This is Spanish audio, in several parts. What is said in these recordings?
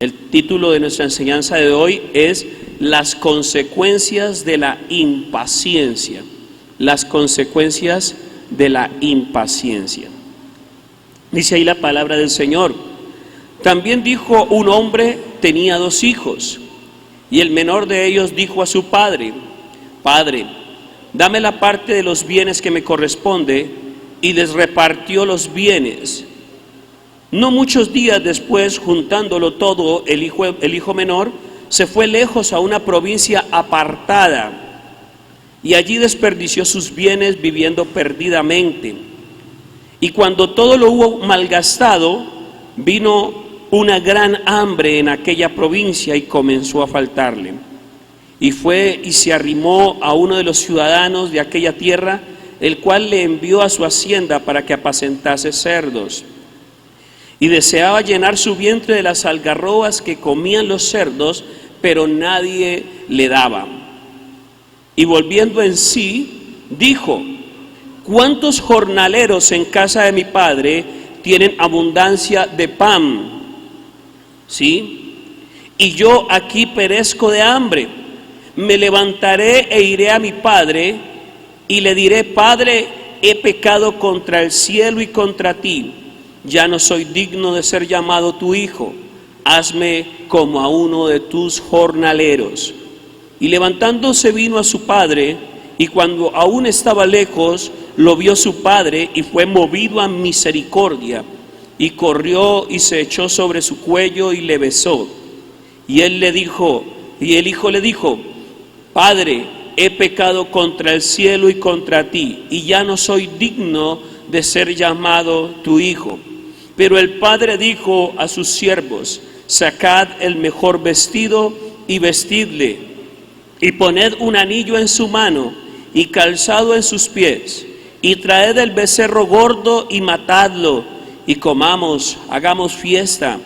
El título de nuestra enseñanza de hoy es Las consecuencias de la impaciencia. Las consecuencias de la impaciencia. Dice ahí la palabra del Señor. También dijo un hombre, tenía 2 hijos, y el menor de ellos dijo a su padre: Padre, dame la parte de los bienes que me corresponde, y les repartió los bienes. No muchos días después, juntándolo todo, el hijo menor se fue lejos a una provincia apartada, y allí desperdició sus bienes viviendo perdidamente. Y cuando todo lo hubo malgastado, vino una gran hambre en aquella provincia y comenzó a faltarle. Y fue y se arrimó a uno de los ciudadanos de aquella tierra, el cual le envió a su hacienda para que apacentase cerdos. Y deseaba llenar su vientre de las algarrobas que comían los cerdos, pero nadie le daba. Y volviendo en sí, dijo: ¿cuántos jornaleros en casa de mi padre tienen abundancia de pan? ¿Sí? Y yo aquí perezco de hambre. Me levantaré e iré a mi padre y le diré: Padre, he pecado contra el cielo y contra ti. Ya no soy digno de ser llamado tu hijo. Hazme como a uno de tus jornaleros. Y levantándose vino a su padre, y cuando aún estaba lejos, lo vio su padre y fue movido a misericordia, y corrió y se echó sobre su cuello y le besó. Y el hijo le dijo: Padre, he pecado contra el cielo y contra ti, y ya no soy digno de ser llamado tu hijo. Pero el padre dijo a sus siervos: sacad el mejor vestido y vestidle, y poned un anillo en su mano y calzado en sus pies, y traed el becerro gordo y matadlo, y comamos, hagamos fiesta,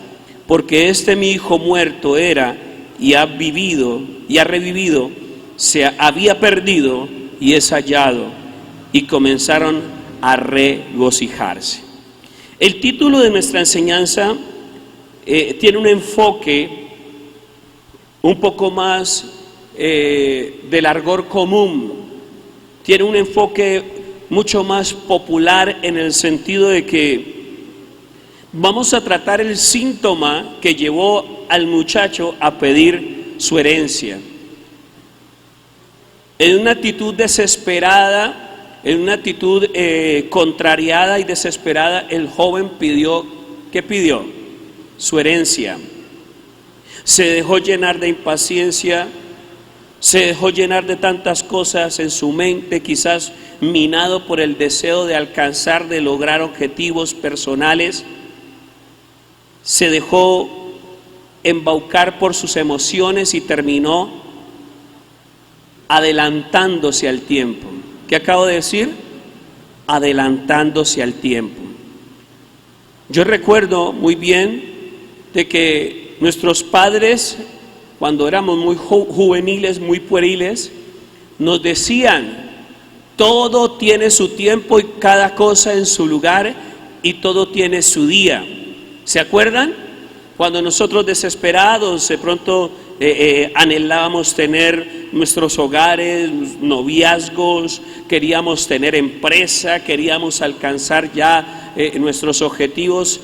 porque mi hijo muerto era y ha revivido, se había perdido y es hallado. Y comenzaron a regocijarse. El título de nuestra enseñanza tiene un enfoque un poco más de largor común, tiene un enfoque mucho más popular, en el sentido de que vamos a tratar el síntoma que llevó al muchacho a pedir su herencia. En una actitud desesperada, en una actitud contrariada y desesperada, el joven pidió, ¿qué pidió? Su herencia. Se dejó llenar de impaciencia, se dejó llenar de tantas cosas en su mente, quizás minado por el deseo de alcanzar, de lograr objetivos personales. Se dejó embaucar por sus emociones y terminó adelantándose al tiempo. ¿Qué acabo de decir? Adelantándose al tiempo. Yo recuerdo muy bien de que nuestros padres, cuando éramos muy juveniles, muy pueriles, nos decían: todo tiene su tiempo y cada cosa en su lugar, y todo tiene su día. ¿Se acuerdan? Cuando nosotros, desesperados, de pronto anhelábamos tener nuestros hogares, noviazgos, queríamos tener empresa, queríamos alcanzar ya nuestros objetivos.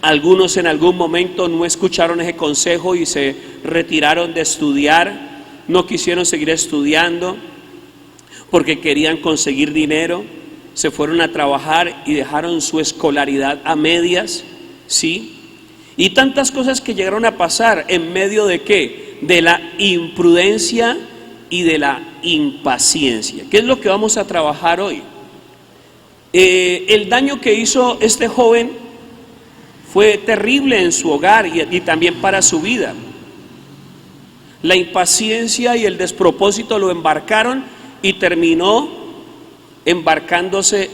Algunos en algún momento no escucharon ese consejo y se retiraron de estudiar, no quisieron seguir estudiando porque querían conseguir dinero, se fueron a trabajar y dejaron su escolaridad a medias, ¿sí? Y tantas cosas que llegaron a pasar en medio de ¿qué? De la imprudencia y de la impaciencia. ¿Qué es lo que vamos a trabajar hoy? El daño que hizo este joven fue terrible en su hogar y también para su vida. La impaciencia y el despropósito lo embarcaron y terminó embarcándose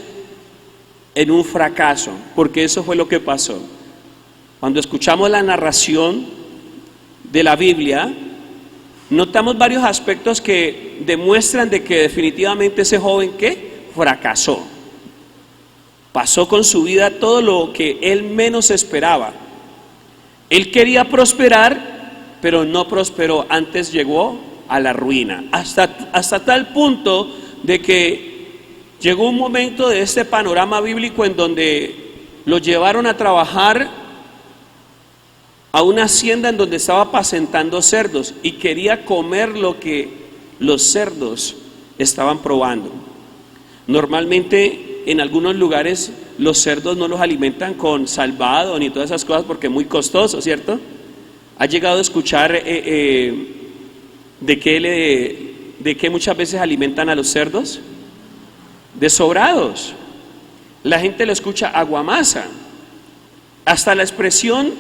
en un fracaso, porque eso fue lo que pasó. Cuando escuchamos la narración de la Biblia, notamos varios aspectos que demuestran de que definitivamente ese joven ¿qué? Fracasó. Pasó con su vida todo lo que él menos esperaba. Él quería prosperar, pero no prosperó, antes llegó a la ruina, hasta tal punto de que llegó un momento de este panorama bíblico en donde lo llevaron a trabajar a una hacienda en donde estaba apacentando cerdos y quería comer lo que los cerdos estaban probando. Normalmente en algunos lugares los cerdos no los alimentan con salvado ni todas esas cosas porque es muy costoso, ¿cierto? ¿Ha llegado a escuchar de qué muchas veces alimentan a los cerdos? De sobrados. La gente lo escucha aguamasa. Hasta la expresión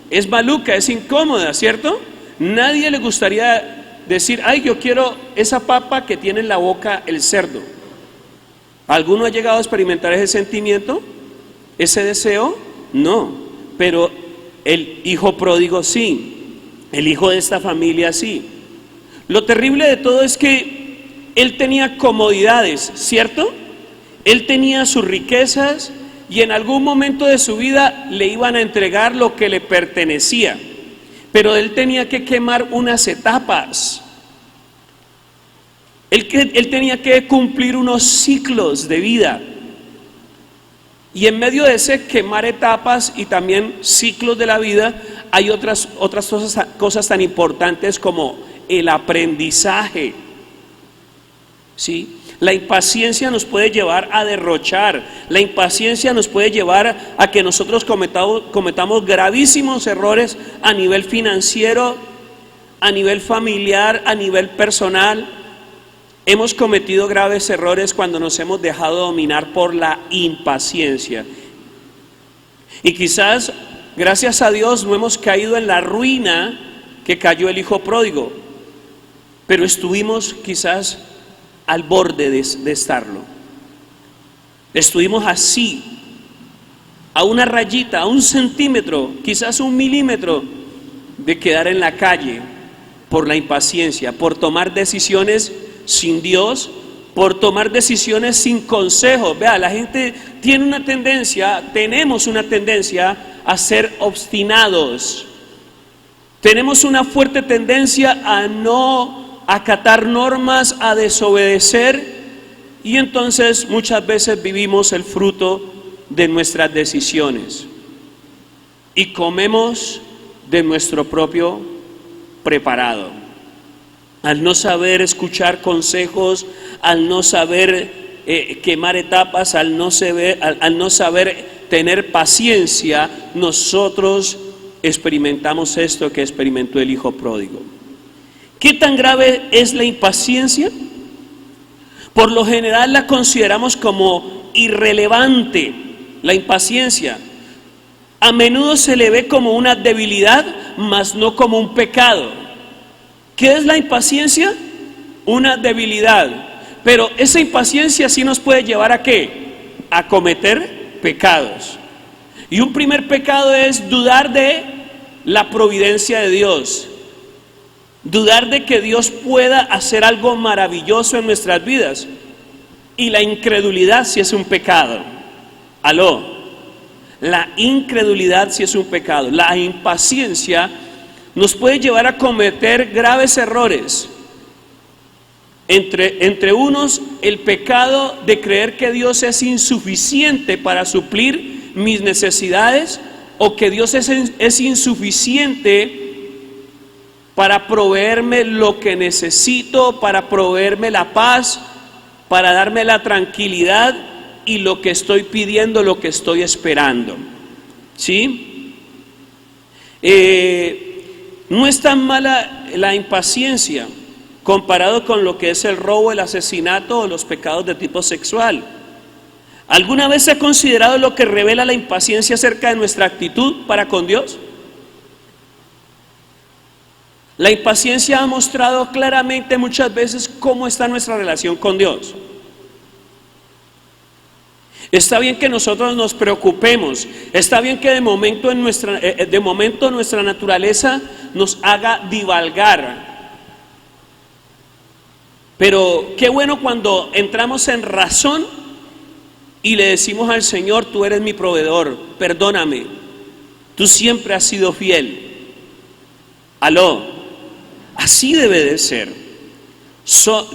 es maluca, es incómoda, ¿cierto? Nadie le gustaría decir, ay, yo quiero esa papa que tiene en la boca el cerdo. ¿Alguno ha llegado a experimentar ese sentimiento? ¿Ese deseo? No, pero el hijo pródigo sí, el hijo de esta familia sí. Lo terrible de todo es que él tenía comodidades, ¿cierto? Él tenía sus riquezas y en algún momento de su vida le iban a entregar lo que le pertenecía, pero él tenía que quemar unas etapas. Él tenía que cumplir unos ciclos de vida. Y en medio de ese quemar etapas y también ciclos de la vida, hay otras cosas tan importantes como el aprendizaje. ¿Sí? La impaciencia nos puede llevar a derrochar. La impaciencia nos puede llevar a que nosotros cometamos gravísimos errores a nivel financiero, a nivel familiar, a nivel personal. Hemos cometido graves errores cuando nos hemos dejado dominar por la impaciencia. Y quizás, gracias a Dios, no hemos caído en la ruina que cayó el hijo pródigo, pero estuvimos quizás al borde de estarlo. Estuvimos así, a una rayita, a un centímetro, quizás un milímetro de quedar en la calle por la impaciencia, por tomar decisiones sin Dios, por tomar decisiones sin consejo. Vea, la gente tenemos una tendencia a ser obstinados. Tenemos una fuerte tendencia a no acatar normas, a desobedecer, y entonces muchas veces vivimos el fruto de nuestras decisiones y comemos de nuestro propio preparado. Al no saber escuchar consejos, al no saber quemar etapas, al no saber tener paciencia, nosotros experimentamos esto que experimentó el hijo pródigo. ¿Qué tan grave es la impaciencia? Por lo general la consideramos como irrelevante, la impaciencia. A menudo se le ve como una debilidad, mas no como un pecado. ¿Qué es la impaciencia? Una debilidad. Pero esa impaciencia sí nos puede llevar ¿a qué? A cometer pecados. Y un primer pecado es dudar de la providencia de Dios. Dudar de que Dios pueda hacer algo maravilloso en nuestras vidas. Y la incredulidad sí es un pecado. Aló. La incredulidad sí es un pecado. La impaciencia nos puede llevar a cometer graves errores. Entre unos, el pecado de creer que Dios es insuficiente para suplir mis necesidades, o que Dios es insuficiente para proveerme lo que necesito, para proveerme la paz, para darme la tranquilidad y lo que estoy pidiendo, lo que estoy esperando. ¿Sí? No es tan mala la impaciencia comparado con lo que es el robo, el asesinato o los pecados de tipo sexual. ¿Alguna vez se ha considerado lo que revela la impaciencia acerca de nuestra actitud para con Dios? La impaciencia ha mostrado claramente muchas veces cómo está nuestra relación con Dios. Está bien que nosotros nos preocupemos, está bien que de momento nuestra naturaleza nos haga divagar, pero qué bueno cuando entramos en razón y le decimos al Señor: tú eres mi proveedor, perdóname, Tú siempre has sido fiel. Aló, así debe de ser.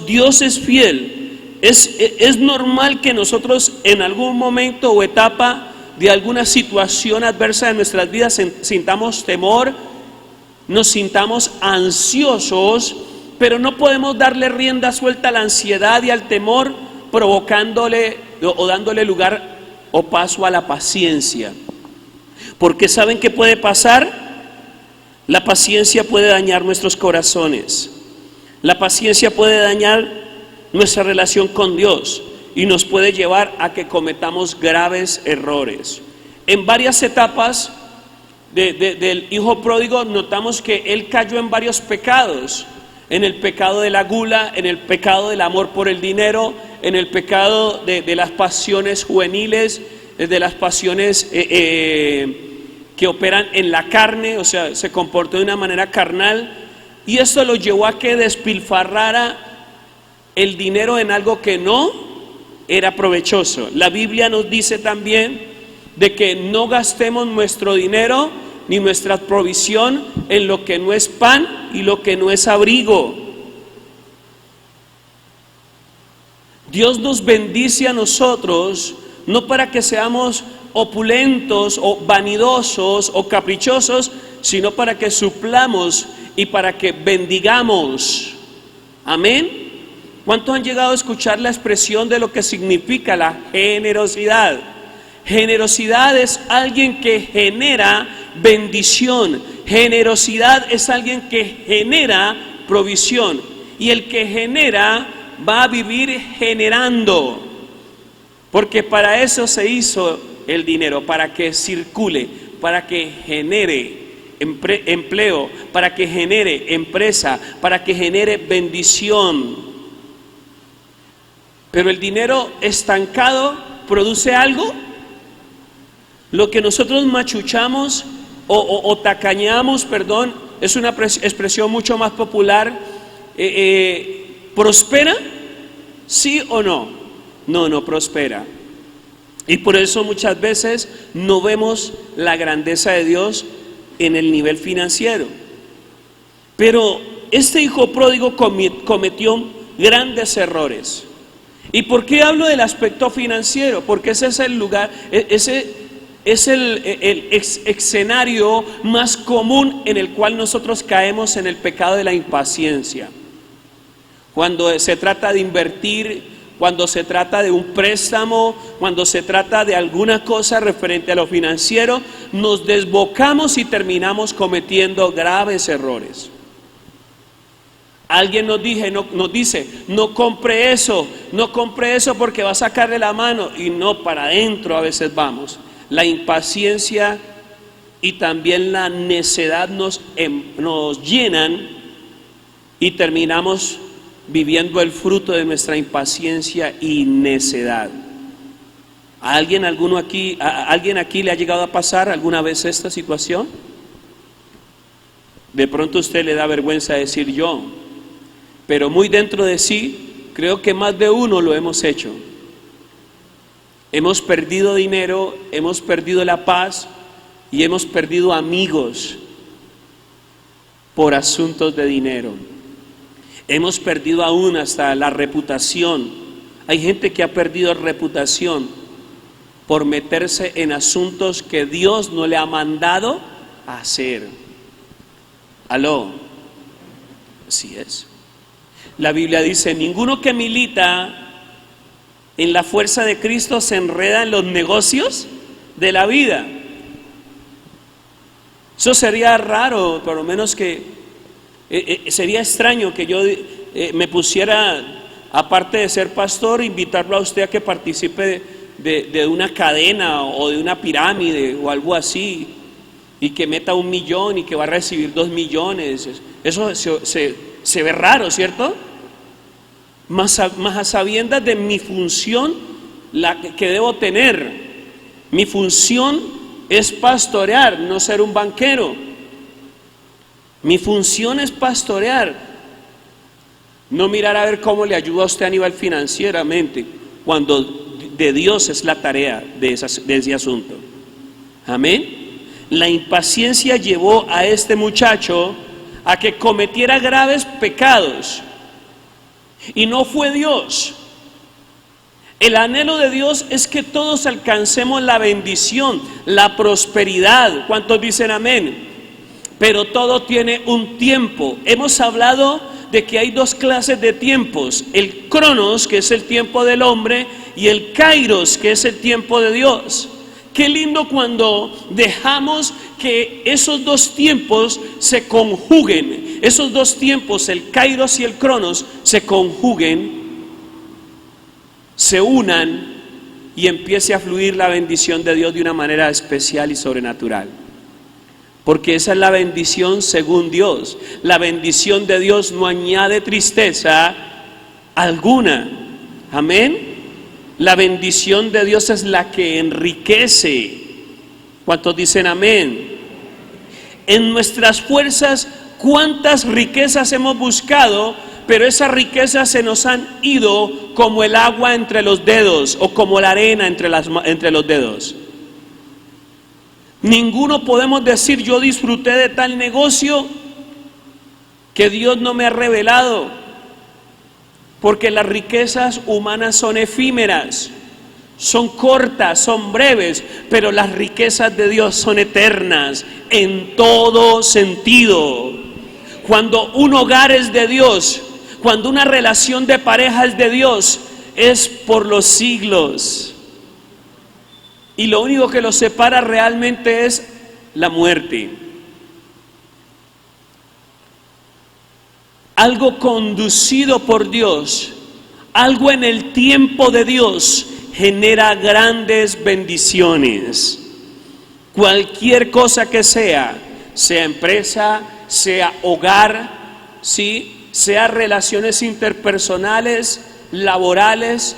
Dios es fiel. Es normal que nosotros en algún momento o etapa de alguna situación adversa de nuestras vidas sintamos temor, nos sintamos ansiosos, pero no podemos darle rienda suelta a la ansiedad y al temor, provocándole o dándole lugar o paso a la paciencia. Porque ¿saben qué puede pasar? La paciencia puede dañar nuestros corazones. La paciencia puede dañar nuestra relación con Dios y nos puede llevar a que cometamos graves errores. En varias etapas del hijo pródigo notamos que él cayó en varios pecados. En el pecado de la gula, en el pecado del amor por el dinero, en el pecado de las pasiones juveniles, de las pasiones que operan en la carne, o sea, se comportó de una manera carnal, y esto lo llevó a que despilfarrara el dinero en algo que no era provechoso. La Biblia nos dice también de que no gastemos nuestro dinero ni nuestra provisión en lo que no es pan y lo que no es abrigo. Dios nos bendice a nosotros no para que seamos opulentos o vanidosos o caprichosos, sino para que suplamos y para que bendigamos. Amén. ¿Cuántos han llegado a escuchar la expresión de lo que significa la generosidad? Generosidad es alguien que genera bendición. Generosidad es alguien que genera provisión. Y el que genera va a vivir generando. Porque para eso se hizo el dinero, para que circule, para que genere empleo, para que genere empresa, para que genere bendición. Pero el dinero estancado produce algo. Lo que nosotros machuchamos o tacañamos, perdón, es una expresión mucho más popular. ¿Prospera? ¿Sí o no? No, no prospera. Y por eso muchas veces no vemos la grandeza de Dios en el nivel financiero. Pero este hijo pródigo cometió grandes errores. ¿Y por qué hablo del aspecto financiero? Porque ese es el lugar, ese es el escenario más común en el cual nosotros caemos en el pecado de la impaciencia. Cuando se trata de invertir, cuando se trata de un préstamo, cuando se trata de alguna cosa referente a lo financiero, nos desbocamos y terminamos cometiendo graves errores. Alguien nos dice, no compre eso porque va a sacarle la mano, y no, para adentro a veces vamos. La impaciencia y también la necedad nos llenan y terminamos viviendo el fruto de nuestra impaciencia y necedad. ¿A alguien aquí le ha llegado a pasar alguna vez esta situación? De pronto a usted le da vergüenza decir yo, pero muy dentro de sí, creo que más de uno lo hemos hecho. Hemos perdido dinero, hemos perdido la paz y hemos perdido amigos por asuntos de dinero. Hemos perdido aún hasta la reputación. Hay gente que ha perdido reputación por meterse en asuntos que Dios no le ha mandado a hacer. Aló, así es. La Biblia dice, ninguno que milita en la fuerza de Cristo se enreda en los negocios de la vida. Eso sería raro, por lo menos que sería extraño que yo me pusiera, aparte de ser pastor, invitarlo a usted a que participe de una cadena o de una pirámide o algo así, y que meta 1 millón y que va a recibir 2 millones. Eso se ve raro, ¿cierto? Más a sabiendas de mi función, la que debo tener. Mi función es pastorear, no ser un banquero. Mi función es pastorear, no mirar a ver cómo le ayuda a usted a nivel financieramente, cuando de Dios es la tarea de ese asunto. Amén. La impaciencia llevó a este muchacho a que cometiera graves pecados. Y no fue Dios. El anhelo de Dios es que todos alcancemos la bendición, la prosperidad. ¿Cuántos dicen amén? Pero todo tiene un tiempo. Hemos hablado de que hay dos clases de tiempos: el cronos, que es el tiempo del hombre, y el kairos, que es el tiempo de Dios. Qué lindo cuando dejamos que esos dos tiempos se conjuguen, esos dos tiempos, el kairos y el cronos, se conjuguen, se unan y empiece a fluir la bendición de Dios de una manera especial y sobrenatural. Porque esa es la bendición según Dios. La bendición de Dios no añade tristeza alguna. Amén. La bendición de Dios es la que enriquece. ¿Cuántos dicen amén? En nuestras fuerzas, ¿cuántas riquezas hemos buscado? Pero esas riquezas se nos han ido como el agua entre los dedos, o como la arena entre los dedos. Ninguno podemos decir: yo disfruté de tal negocio que Dios no me ha revelado, porque las riquezas humanas son efímeras, son cortas, son breves, pero las riquezas de Dios son eternas en todo sentido. Cuando un hogar es de Dios, cuando una relación de pareja es de Dios, es por los siglos. Y lo único que los separa realmente es la muerte. Algo conducido por Dios, algo en el tiempo de Dios, genera grandes bendiciones. Cualquier cosa que sea empresa, sea hogar, ¿sí?, sea relaciones interpersonales, laborales,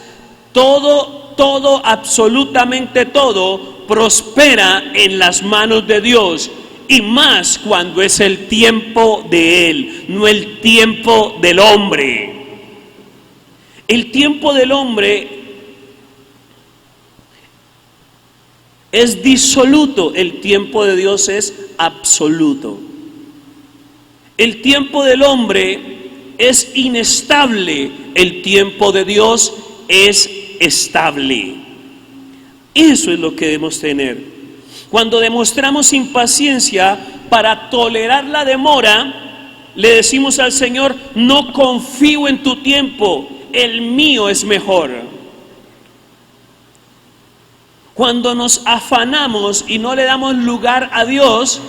todo, absolutamente todo prospera en las manos de Dios, y más cuando es el tiempo de Él, no el tiempo del hombre. El tiempo del hombre es disoluto, el tiempo de Dios es absoluto. El tiempo del hombre es inestable, el tiempo de Dios es estable. Eso es lo que debemos tener. Cuando demostramos impaciencia para tolerar la demora, le decimos al Señor: no confío en tu tiempo, el mío es mejor. Cuando nos afanamos y no le damos lugar a Dios,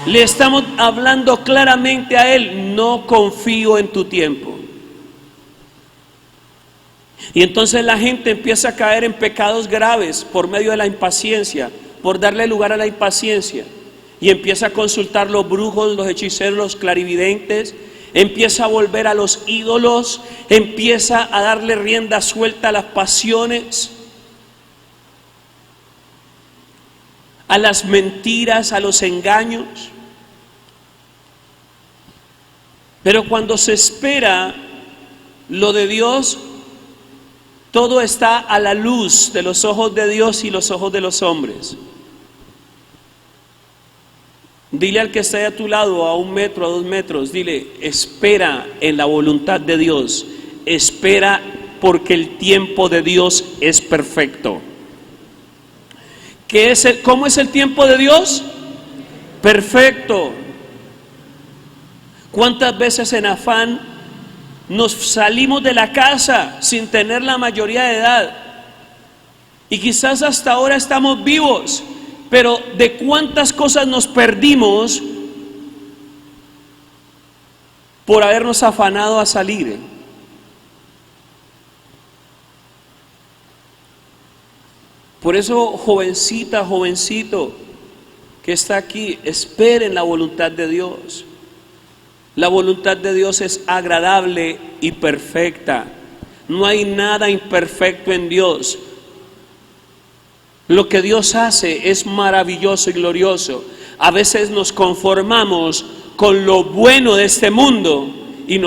le estamos hablando claramente a Él: no confío en tu tiempo. Y entonces la gente empieza a caer en pecados graves por medio de la impaciencia, por darle lugar a la impaciencia. Y empieza a consultar los brujos, los hechiceros, los clarividentes, empieza a volver a los ídolos, empieza a darle rienda suelta a las pasiones, a las mentiras, a los engaños. Pero cuando se espera lo de Dios, todo está a la luz de los ojos de Dios y los ojos de los hombres. Dile al que está a tu lado, a 1 metro, a 2 metros, dile: espera en la voluntad de Dios, espera, porque el tiempo de Dios es perfecto. ¿Cómo es el tiempo de Dios? Perfecto. ¿Cuántas veces en afán nos salimos de la casa sin tener la mayoría de edad? Y quizás hasta ahora estamos vivos, pero ¿de cuántas cosas nos perdimos por habernos afanado a salir? Por eso, jovencita, jovencito que está aquí, esperen la voluntad de Dios. La voluntad de Dios es agradable y perfecta. No hay nada imperfecto en Dios. Lo que Dios hace es maravilloso y glorioso. A veces nos conformamos con lo bueno de este mundo y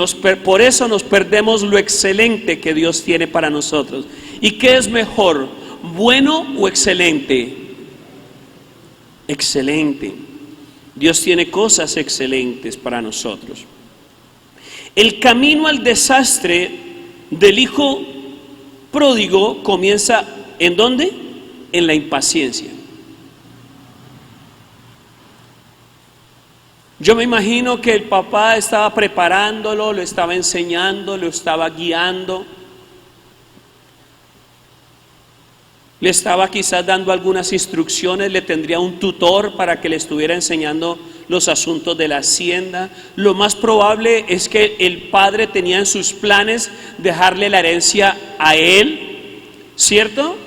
por eso nos perdemos lo excelente que Dios tiene para nosotros. ¿Y qué es mejor, bueno o excelente? excelente. Dios tiene cosas excelentes para nosotros. El camino al desastre del hijo pródigo comienza ¿en dónde? En la impaciencia. Yo me imagino que el papá estaba preparándolo, lo estaba enseñando, lo estaba guiando, le estaba quizás dando algunas instrucciones, le tendría un tutor para que le estuviera enseñando los asuntos de la hacienda. Lo más probable es que el padre tenía en sus planes dejarle la herencia a él, ¿cierto?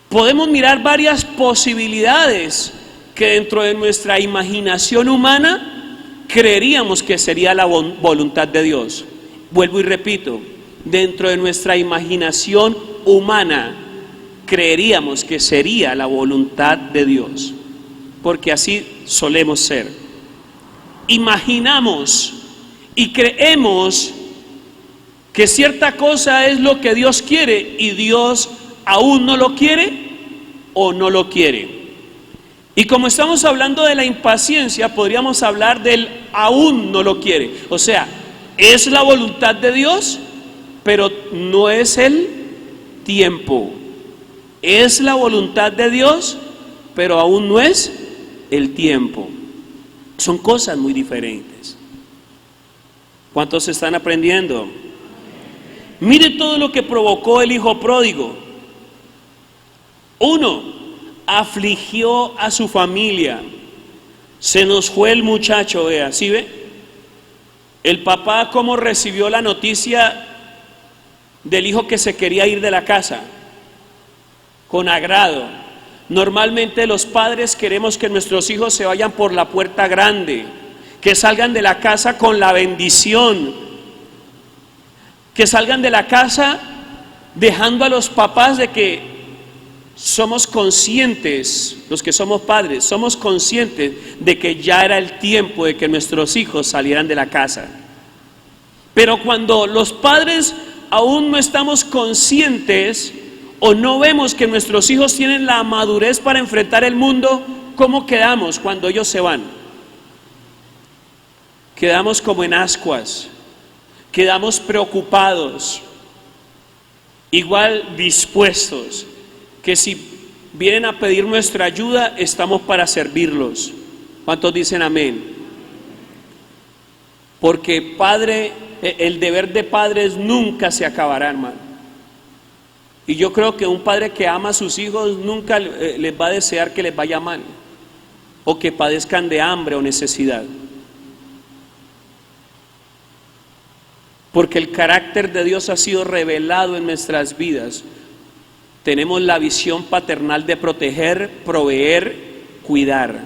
Podemos mirar varias posibilidades que dentro de nuestra imaginación humana creeríamos que sería la voluntad de Dios. Vuelvo y repito, dentro de nuestra imaginación humana creeríamos que sería la voluntad de Dios, porque así solemos ser. Imaginamos y creemos que cierta cosa es lo que Dios quiere y Dios aún no lo quiere o no lo quiere. Y como estamos hablando de la impaciencia, podríamos hablar del aún no lo quiere. O sea, es la voluntad de Dios, pero no es el tiempo. Es la voluntad de Dios, pero aún no es el tiempo. Son cosas muy diferentes. ¿Cuántos están aprendiendo? Mire todo lo que provocó el hijo pródigo. 1. Afligió a su familia. Se nos fue el muchacho, vea, ¿sí ve? El papá cómo recibió la noticia del hijo que se quería ir de la casa. Con agrado. Normalmente los padres queremos que nuestros hijos se vayan por la puerta grande, que salgan de la casa con la bendición, que salgan de la casa dejando a los papás de que somos conscientes, los que somos padres, somos conscientes de que ya era el tiempo de que nuestros hijos salieran de la casa. Pero cuando los padres aún no estamos conscientes o no vemos que nuestros hijos tienen la madurez para enfrentar el mundo, ¿cómo quedamos cuando ellos se van? Quedamos como en ascuas, quedamos preocupados, igual dispuestos, que si vienen a pedir nuestra ayuda, estamos para servirlos. ¿Cuántos dicen amén? Porque padre, el deber de padres nunca se acabará, hermano. Y yo creo que un padre que ama a sus hijos nunca les va a desear que les vaya mal, o que padezcan de hambre o necesidad. Porque el carácter de Dios ha sido revelado en nuestras vidas. Tenemos la visión paternal de proteger, proveer, cuidar.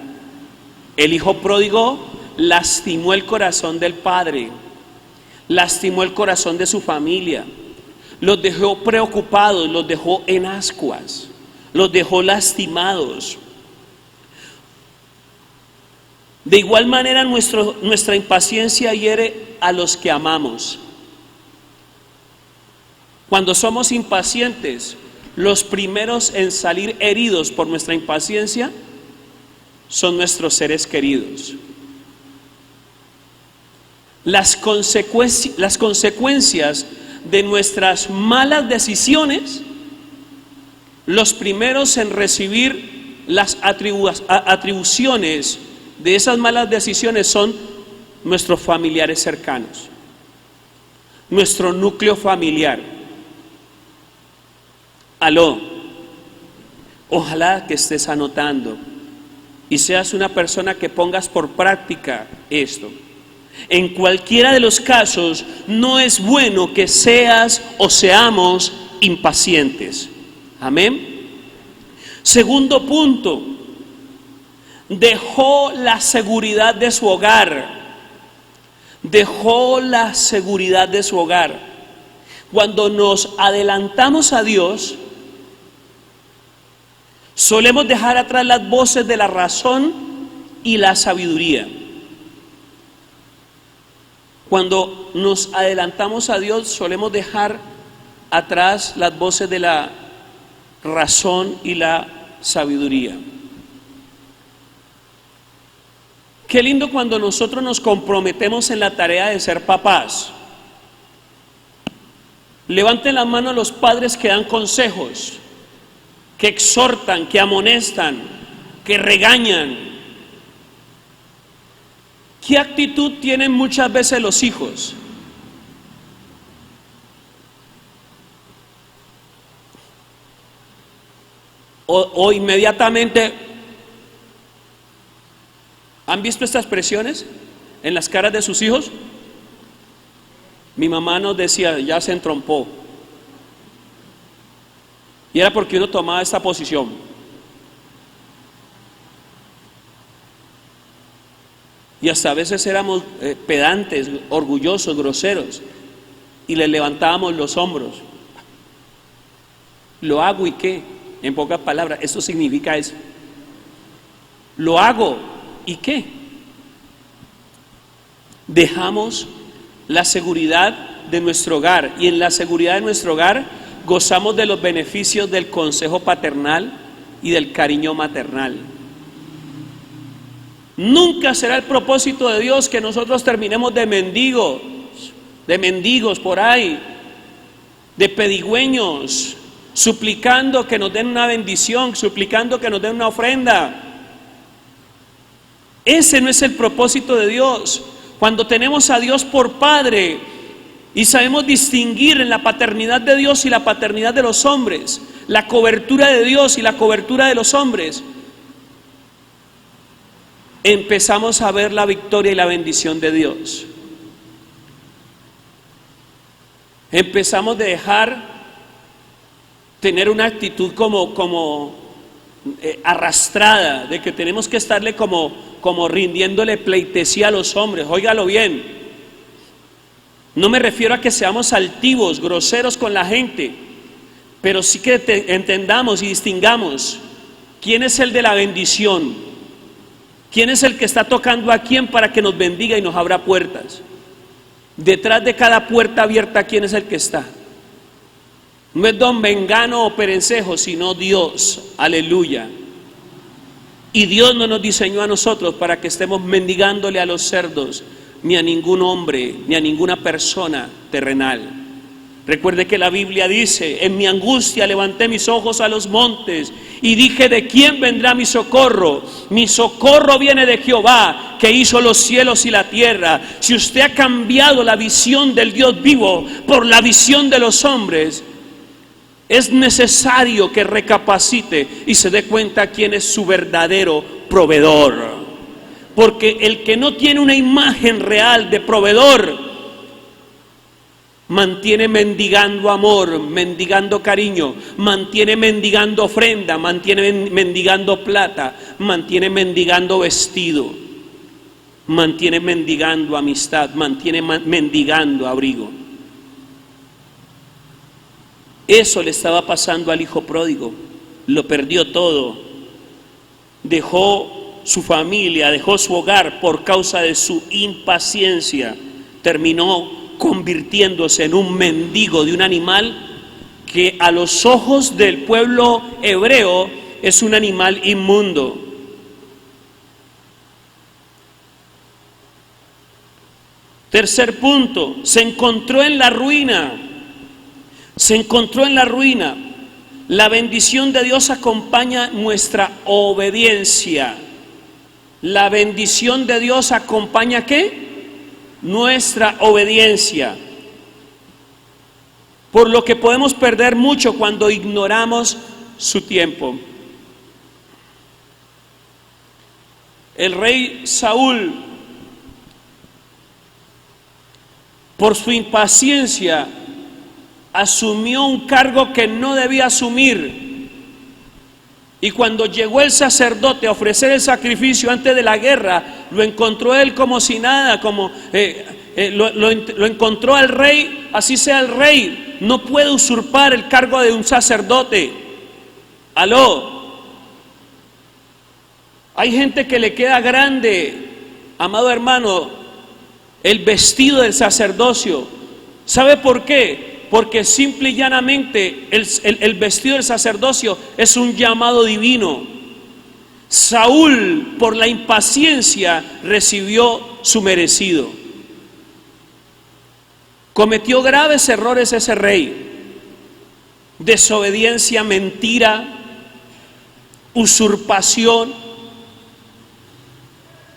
El hijo pródigo lastimó el corazón del padre, lastimó el corazón de su familia, los dejó preocupados, los dejó en ascuas, los dejó lastimados. De igual manera nuestra impaciencia hiere a los que amamos. Cuando somos impacientes, los primeros en salir heridos por nuestra impaciencia son nuestros seres queridos. Las consecuencias de nuestras malas decisiones, los primeros en recibir las atribuciones de esas malas decisiones son nuestros familiares cercanos, nuestro núcleo familiar. Aló, ojalá que estés anotando y seas una persona que pongas por práctica esto. En cualquiera de los casos, no es bueno que seas o seamos impacientes. Amén. Segundo punto, dejó la seguridad de su hogar. Dejó la seguridad de su hogar. Cuando nos adelantamos a Dios, solemos dejar atrás las voces de la razón y la sabiduría. Cuando nos adelantamos a Dios, solemos dejar atrás las voces de la razón y la sabiduría. Qué lindo cuando nosotros nos comprometemos en la tarea de ser papás. Levanten la mano los padres que dan consejos, que exhortan, que amonestan, que regañan. ¿Qué actitud tienen muchas veces los hijos? O inmediatamente, ¿han visto estas expresiones en las caras de sus hijos? Mi mamá nos decía, ya se entrompó. Y era porque uno tomaba esta posición. Y hasta a veces éramos pedantes, orgullosos, groseros. Y le levantábamos los hombros. Lo hago y qué. En pocas palabras, eso significa eso. Lo hago y qué. Dejamos la seguridad de nuestro hogar, y en la seguridad de nuestro hogar gozamos de los beneficios del consejo paternal y del cariño maternal. Nunca será el propósito de Dios que nosotros terminemos de mendigos por ahí, de pedigüeños, suplicando que nos den una bendición, suplicando que nos den una ofrenda. Ese no es el propósito de Dios. Cuando tenemos a Dios por Padre y sabemos distinguir en la paternidad de Dios y la paternidad de los hombres, la cobertura de Dios y la cobertura de los hombres, empezamos a ver la victoria y la bendición de Dios. Empezamos a dejar tener una actitud como arrastrada, de que tenemos que estarle como rindiéndole pleitesía a los hombres. Óigalo bien, no me refiero a que seamos altivos, groseros con la gente, pero sí que entendamos y distingamos quién es el de la bendición, quién es el que está tocando a quién para que nos bendiga y nos abra puertas. Detrás de cada puerta abierta, ¿quién es el que está? No es don Mengano o Perencejo, sino Dios. Aleluya. Y Dios no nos diseñó a nosotros para que estemos mendigándole a los cerdos, ni a ningún hombre, ni a ninguna persona terrenal. Recuerde que la Biblia dice: en mi angustia levanté mis ojos a los montes y dije, ¿de quién vendrá mi socorro? Mi socorro viene de Jehová, que hizo los cielos y la tierra. Si usted ha cambiado la visión del Dios vivo por la visión de los hombres, es necesario que recapacite y se dé cuenta quién es su verdadero proveedor. Porque el que no tiene una imagen real de proveedor mantiene mendigando amor, mendigando cariño, mantiene mendigando ofrenda, mantiene mendigando plata, mantiene mendigando vestido, mantiene mendigando amistad, mantiene mendigando abrigo. Eso le estaba pasando al hijo pródigo. Lo perdió todo. Dejó su familia, dejó su hogar por causa de su impaciencia. Terminó convirtiéndose en un mendigo de un animal que a los ojos del pueblo hebreo es un animal inmundo. Tercer punto, se encontró en la ruina. Se encontró en la ruina. La bendición de Dios acompaña nuestra obediencia. La bendición de Dios acompaña ¿qué? Nuestra obediencia. Por lo que podemos perder mucho cuando ignoramos su tiempo. El rey Saúl, por su impaciencia, asumió un cargo que no debía asumir. Y cuando llegó el sacerdote a ofrecer el sacrificio antes de la guerra, lo encontró él como si nada, lo encontró al rey. Así sea el rey, no puede usurpar el cargo de un sacerdote. Aló. Hay gente que le queda grande, amado hermano, el vestido del sacerdocio. ¿Sabe por qué? Porque simple y llanamente el vestido del sacerdocio es un llamado divino. Saúl, por la impaciencia, recibió su merecido. Cometió graves errores ese rey: desobediencia, mentira, usurpación,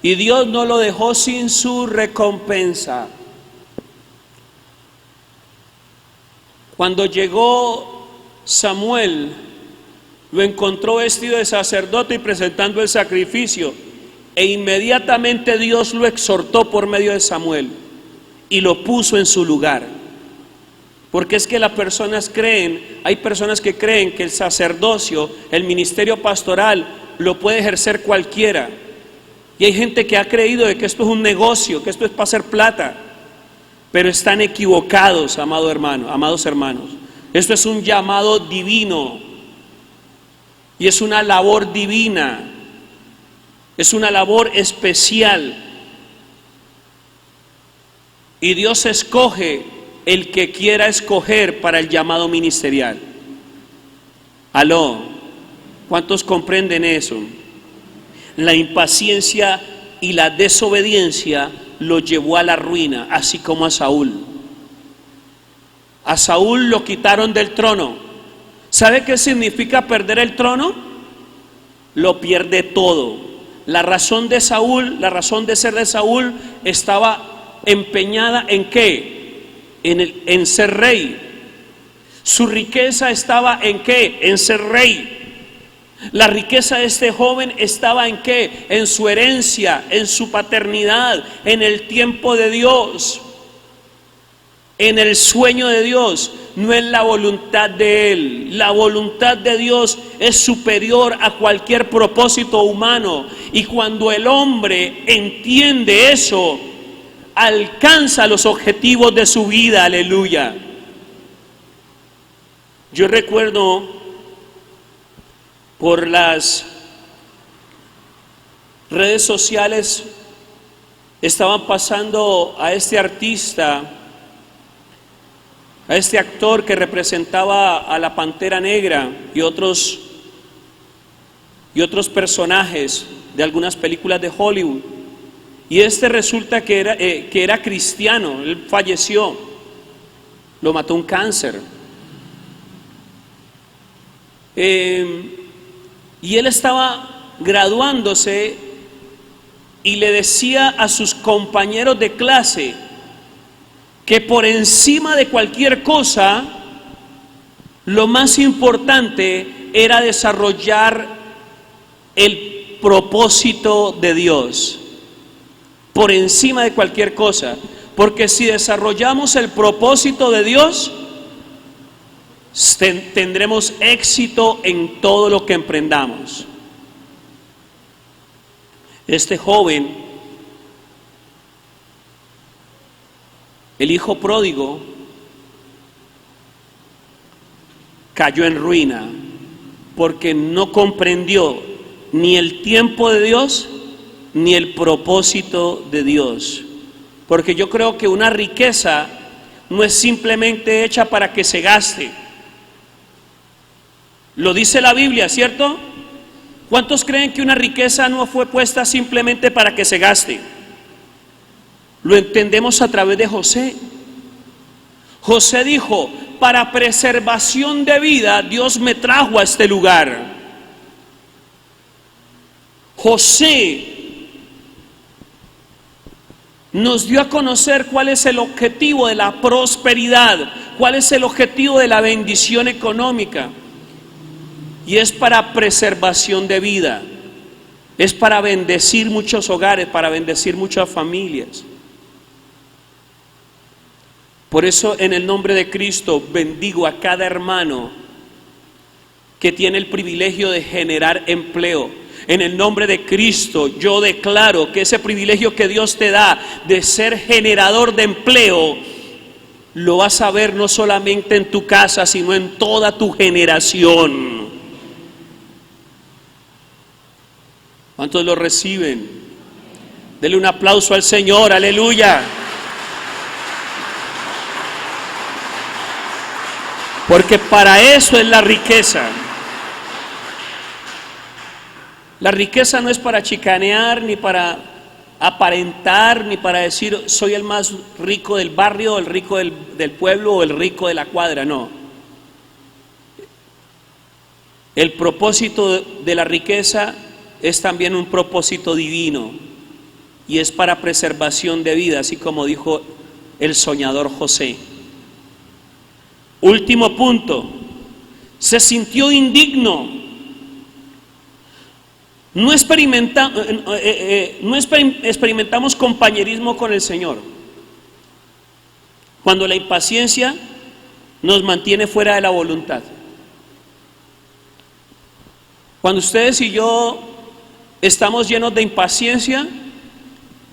y Dios no lo dejó sin su recompensa. Cuando llegó Samuel, lo encontró vestido de sacerdote y presentando el sacrificio, e inmediatamente Dios lo exhortó por medio de Samuel y lo puso en su lugar. Porque es que las personas creen, hay personas que creen que el sacerdocio, el ministerio pastoral, lo puede ejercer cualquiera. Y hay gente que ha creído de que esto es un negocio, que esto es para hacer plata. Pero están equivocados, amados hermanos. Esto es un llamado divino. Y es una labor divina. Es una labor especial. Y Dios escoge el que quiera escoger para el llamado ministerial. Aló, ¿cuántos comprenden eso? La impaciencia y la desobediencia lo llevó a la ruina, así como a Saúl. A Saúl lo quitaron del trono. ¿Sabe qué significa perder el trono? Lo pierde todo. La razón de Saúl, la razón de ser de Saúl estaba empeñada ¿en qué? En ser rey. Su riqueza estaba ¿en qué? En ser rey. La riqueza de este joven estaba ¿en qué? En su herencia, en su paternidad, en el tiempo de Dios, en el sueño de Dios, no en la voluntad de él. La voluntad de Dios es superior a cualquier propósito humano, y cuando el hombre entiende eso, alcanza los objetivos de su vida. Aleluya. Yo recuerdo por las redes sociales, estaban pasando a este artista, a este actor que representaba a la Pantera Negra y otros personajes de algunas películas de Hollywood. Y este resulta que era cristiano. Él falleció, lo mató un cáncer. Y él estaba graduándose y le decía a sus compañeros de clase que por encima de cualquier cosa, lo más importante era desarrollar el propósito de Dios. Por encima de cualquier cosa. Porque si desarrollamos el propósito de Dios, tendremos éxito en todo lo que emprendamos. Este joven, el hijo pródigo, cayó en ruina porque no comprendió ni el tiempo de Dios ni el propósito de Dios. Porque yo creo que una riqueza no es simplemente hecha para que se gaste. Lo dice la Biblia, ¿cierto? ¿Cuántos creen que una riqueza no fue puesta simplemente para que se gaste? Lo entendemos a través de José. José dijo: para preservación de vida Dios me trajo a este lugar. José nos dio a conocer cuál es el objetivo de la prosperidad, cuál es el objetivo de la bendición económica. Y es para preservación de vida, es para bendecir muchos hogares, para bendecir muchas familias. Por eso, en el nombre de Cristo, bendigo a cada hermano que tiene el privilegio de generar empleo. En el nombre de Cristo, yo declaro que ese privilegio que Dios te da de ser generador de empleo, lo vas a ver no solamente en tu casa, sino en toda tu generación. ¿Cuántos lo reciben? Dele un aplauso al Señor, aleluya. Porque para eso es la riqueza. La riqueza no es para chicanear, ni para aparentar, ni para decir soy el más rico del barrio, el rico del pueblo o el rico de la cuadra, no. El propósito de la riqueza es también un propósito divino y es para preservación de vida, así como dijo el soñador José. Último punto, se sintió indigno. No experimentamos compañerismo con el Señor cuando la impaciencia nos mantiene fuera de la voluntad. Cuando ustedes y yo estamos llenos de impaciencia,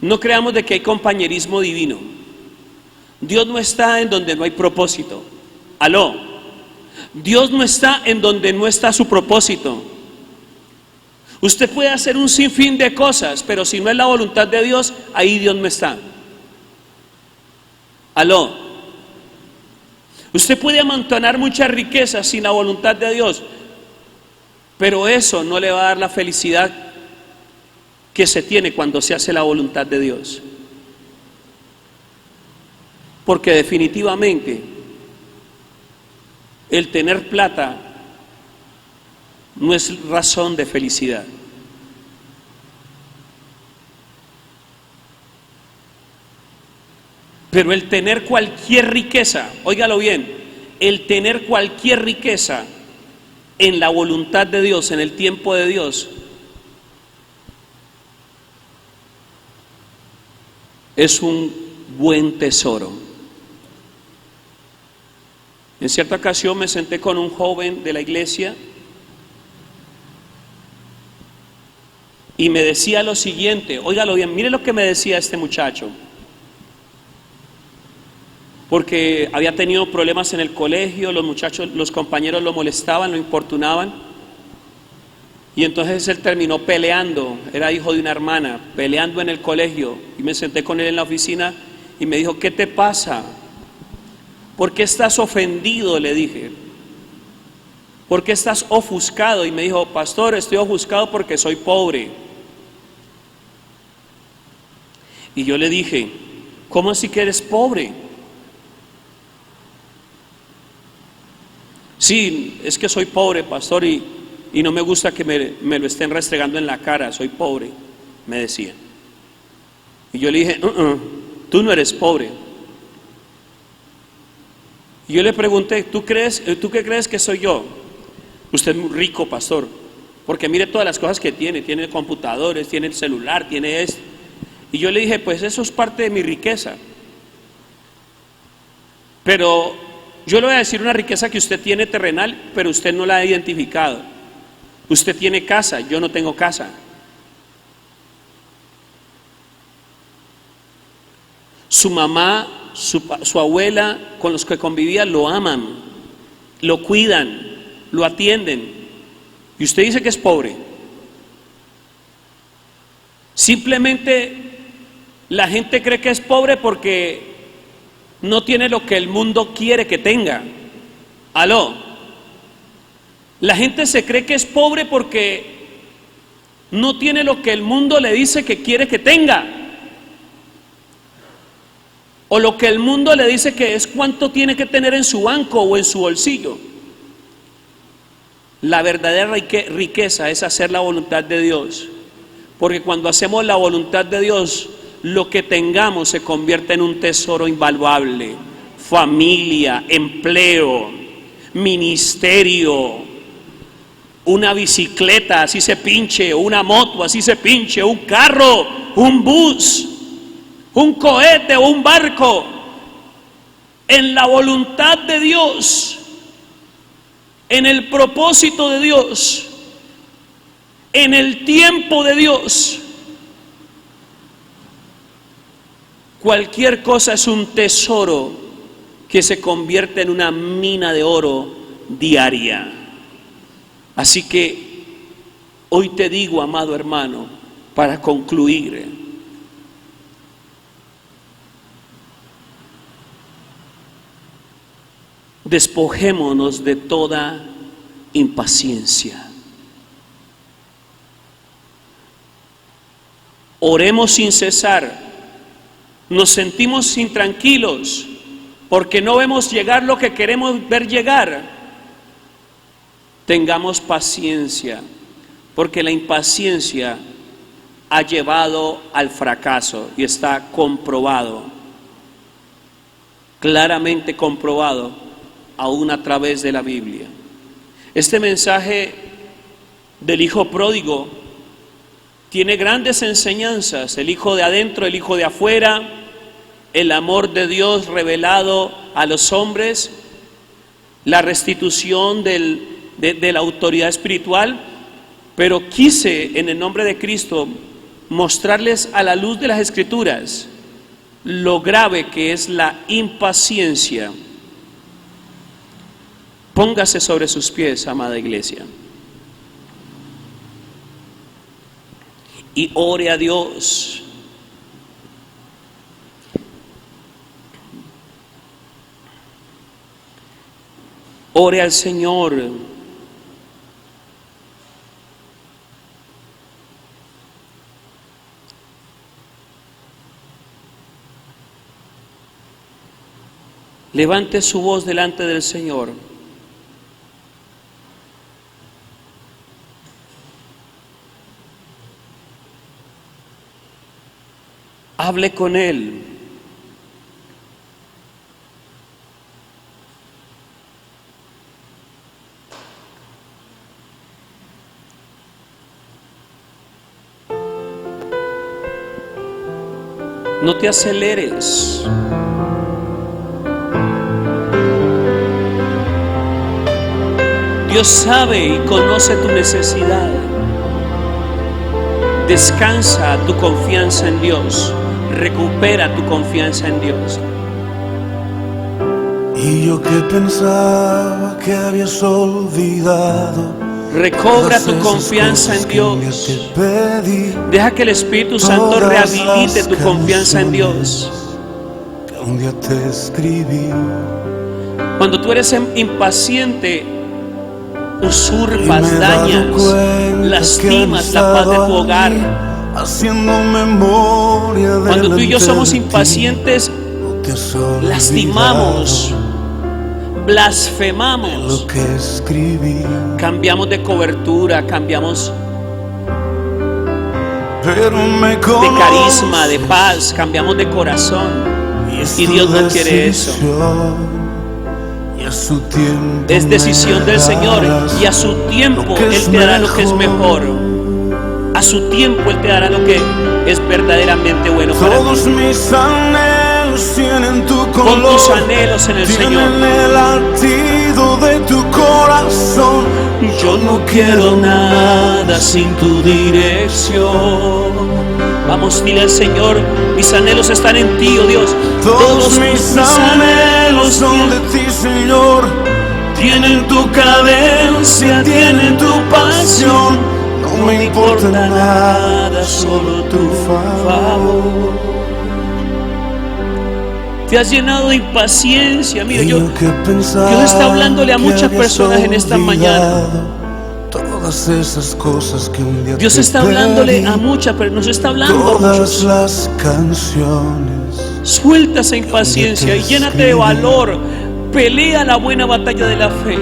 no creamos de que hay compañerismo divino. Dios no está en donde no hay propósito. Aló. Dios no está en donde no está su propósito. Usted puede hacer un sinfín de cosas, pero si no es la voluntad de Dios, ahí Dios no está. Aló. Usted puede amontonar muchas riquezas sin la voluntad de Dios, pero eso no le va a dar la felicidad que se tiene cuando se hace la voluntad de Dios. Porque definitivamente el tener plata no es razón de felicidad. Pero el tener cualquier riqueza, óigalo bien, el tener cualquier riqueza en la voluntad de Dios, en el tiempo de Dios, es un buen tesoro. En cierta ocasión me senté con un joven de la iglesia y me decía lo siguiente, óigalo bien, mire lo que me decía este muchacho, porque había tenido problemas en el colegio, los muchachos, los compañeros lo molestaban, lo importunaban, y entonces él terminó peleando, era hijo de una hermana, peleando en el colegio, y me senté con él en la oficina y me dijo, ¿qué te pasa? ¿Por qué estás ofendido?, le dije. ¿Por qué estás ofuscado? Y me dijo, pastor, estoy ofuscado porque soy pobre. Y yo le dije, ¿cómo así que eres pobre? Sí, es que soy pobre, pastor, y no me gusta que me lo estén restregando en la cara, soy pobre, me decía. Y yo le dije, tú no eres pobre. Y yo le pregunté, ¿tú qué crees que soy yo? Usted es muy rico, pastor, porque mire todas las cosas que tiene computadores, tiene el celular, tiene esto. Y yo le dije, pues eso es parte de mi riqueza. Pero yo le voy a decir una riqueza que usted tiene terrenal, pero usted no la ha identificado. Usted tiene casa, yo no tengo casa. Su mamá, su abuela, con los que convivía, lo aman, lo cuidan, lo atienden. Y usted dice que es pobre. Simplemente la gente cree que es pobre porque no tiene lo que el mundo quiere que tenga. Aló. La gente se cree que es pobre porque no tiene lo que el mundo le dice que quiere que tenga, o lo que el mundo le dice que es cuánto tiene que tener en su banco o en su bolsillo. La verdadera riqueza es hacer la voluntad de Dios, porque cuando hacemos la voluntad de Dios, lo que tengamos se convierte en un tesoro invaluable. Familia, empleo, ministerio, una bicicleta, así se pinche, una moto, así se pinche, un carro, un bus, un cohete o un barco. En la voluntad de Dios, en el propósito de Dios, en el tiempo de Dios, cualquier cosa es un tesoro que se convierte en una mina de oro diaria. Así que hoy te digo, amado hermano, para concluir, despojémonos de toda impaciencia. Oremos sin cesar. Nos sentimos intranquilos porque no vemos llegar lo que queremos ver llegar. Tengamos paciencia, porque la impaciencia ha llevado al fracaso y está comprobado, claramente comprobado, aún a través de la Biblia. Este mensaje del hijo pródigo tiene grandes enseñanzas: el hijo de adentro, el hijo de afuera, el amor de Dios revelado a los hombres, la restitución de la autoridad espiritual. Pero quise, en el nombre de Cristo, mostrarles a la luz de las Escrituras lo grave que es la impaciencia. Póngase sobre sus pies, amada iglesia, y ore a Dios. Ore al Señor. Levante su voz delante del Señor. Hable con Él. No te aceleres. Dios sabe y conoce tu necesidad. Descansa tu confianza en Dios. Recupera tu confianza en Dios. Y yo que pensaba que habías olvidado, recobra tu confianza en Dios. Deja que el Espíritu Santo rehabilite tu confianza en Dios. Que un día te escribí. Cuando tú eres impaciente, usurpas, dañas, lastimas la paz de tu hogar. Cuando tú y yo somos impacientes, lastimamos, blasfemamos, cambiamos de cobertura, cambiamos de carisma, de paz, cambiamos de corazón. Y Dios no quiere eso. Es decisión del Señor, y a su tiempo Él te dará lo que es mejor. A su tiempo Él te dará lo que es verdaderamente bueno para ti. Mis anhelos tienen tu color. Pon tus anhelos en el Señor. El latido de tu corazón. Yo no quiero nada sin tu dirección. Vamos, dile al Señor: mis anhelos están en ti, oh Dios. Todos mis anhelos son de ti, Señor. Tienen tu cadencia, tienen tu pasión. No me importa nada, solo tu favor. Te has llenado de impaciencia. Mira, Dios está hablándole a muchas personas en esta mañana. Todas esas cosas que un día Dios está hablándole a muchas, pero nos está hablando a muchos. Las canciones. Suelta esa impaciencia y llénate de valor. Pelea la buena batalla de la fe.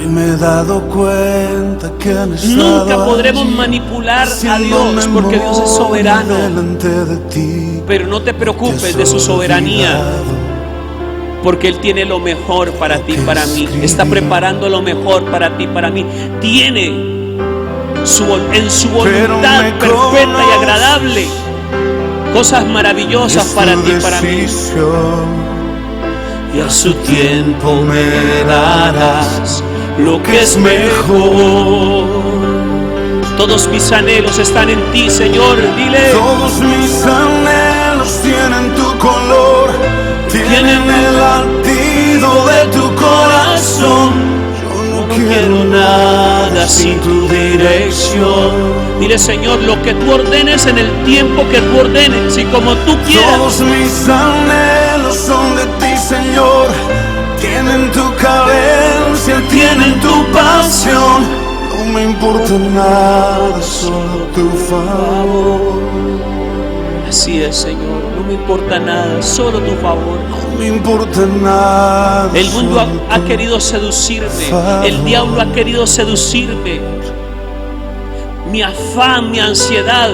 Y me he dado cuenta que nunca podremos manipular a Dios, porque Dios es soberano. Pero no te preocupes de su soberanía, porque Él tiene lo mejor para ti, para mí. Está preparando lo mejor para ti, para mí. Tiene en su voluntad perfecta y agradable cosas maravillosas para ti, para mí. Y a su tiempo me darás lo que es mejor. Todos mis anhelos están en ti, Señor. Dile: todos mis anhelos tienen tu color. Tienen el latido de tu corazón. Yo no quiero nada sin tu dirección. Dile: Señor, lo que tú ordenes en el tiempo que tú ordenes y como tú quieras. Todos mis anhelos son de ti, Señor. Tienen tu cadencia, tienen tu pasión. No me importa nada, solo tu favor. Así es, Señor, no me importa nada, solo tu favor. No me importa nada. El mundo ha querido seducirme, el diablo ha querido seducirme. Mi afán, mi ansiedad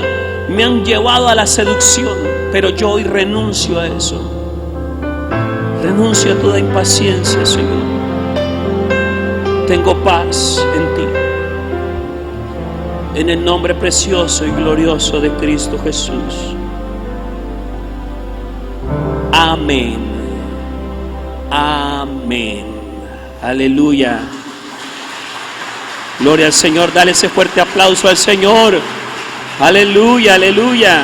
me han llevado a la seducción, pero yo hoy renuncio a eso. Renuncio a toda impaciencia, Señor. Tengo paz en ti. En el nombre precioso y glorioso de Cristo Jesús. Amén. Amén. Aleluya. Gloria al Señor. Dale ese fuerte aplauso al Señor. Aleluya, aleluya.